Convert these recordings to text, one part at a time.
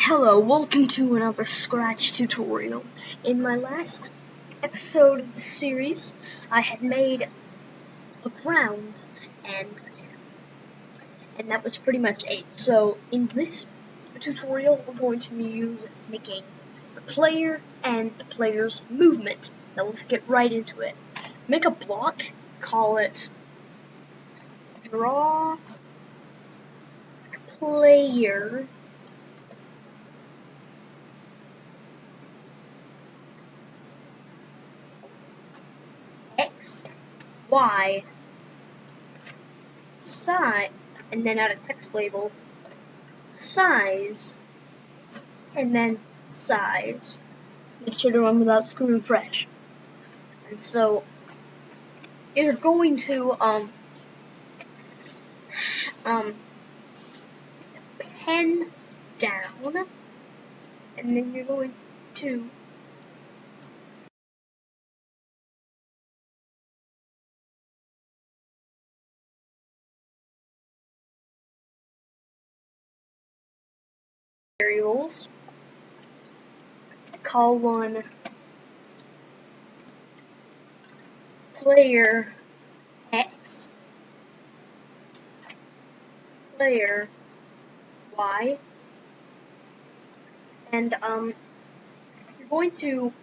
Hello, welcome to another Scratch tutorial. In my last episode of the series, I had made a ground, and that was pretty much it. So in this tutorial, we're going to use making the player and the player's movement. Now let's get right into it. Make a block, call it draw player X, Y, size, and then add a text label, size, and then size. Make sure to run without screen refresh. And so you're going to pen down, and then you're going to variables, call one player X, player Y, and you're going to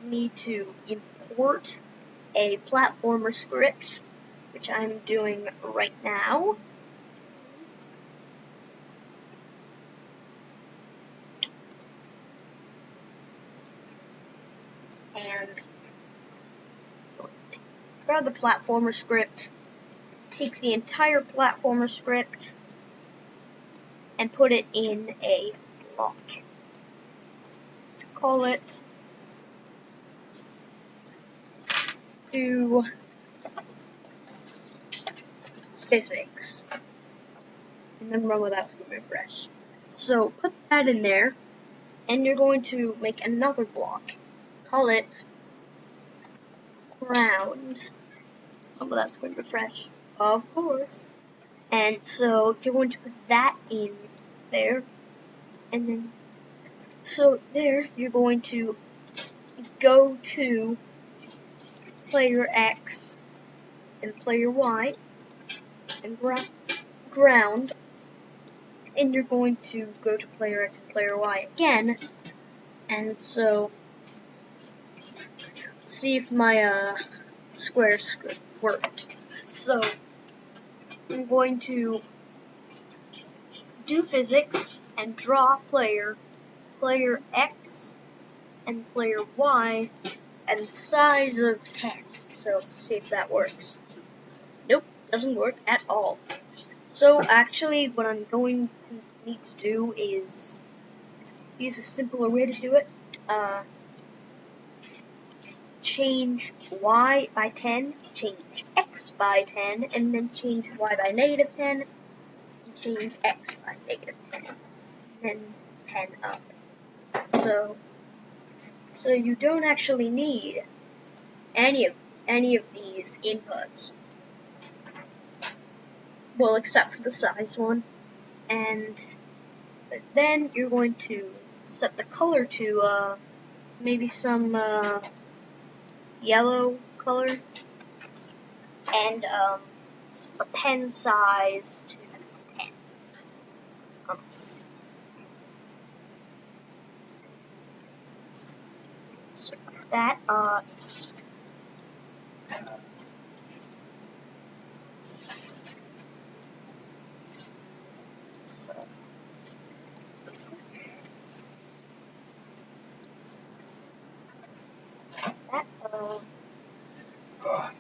need to import a platformer script, which I'm doing right now. And grab the platformer script, take the entire platformer script, and put it in a block. Call it do physics, and then run without refresh. So put that in there, and you're going to make another block. Call it ground. Run without refresh, of course. And so you're going to put that in there, and then so there you're going to go to player X and player Y and ground, and you're going to go to player X and player Y again, and so see if my square script worked. So I'm going to do physics and draw player X and player Y and size of 10. So see if that works. Nope, doesn't work at all. So actually what I'm going to need to do is use a simpler way to do it. Change Y by 10, change X by 10, and then change Y by negative 10, and change X by negative 10, and then 10 up. So you don't actually need any of these inputs. Well, except for the size one. And then you're going to set the color to maybe some yellow color, and a pen size to 10. So that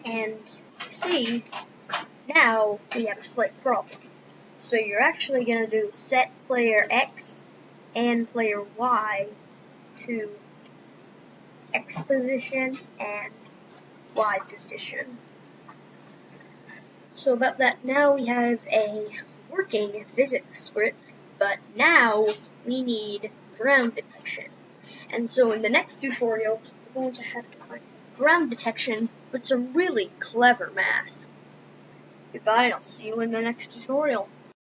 and see, now we have a slight problem. So you're actually going to do set player X and player Y to X position and Y position. So about that, now we have a working physics script, but now we need ground detection. And so in the next tutorial, we're going to have to find ground detection with some really clever math. Goodbye, and I'll see you in the next tutorial.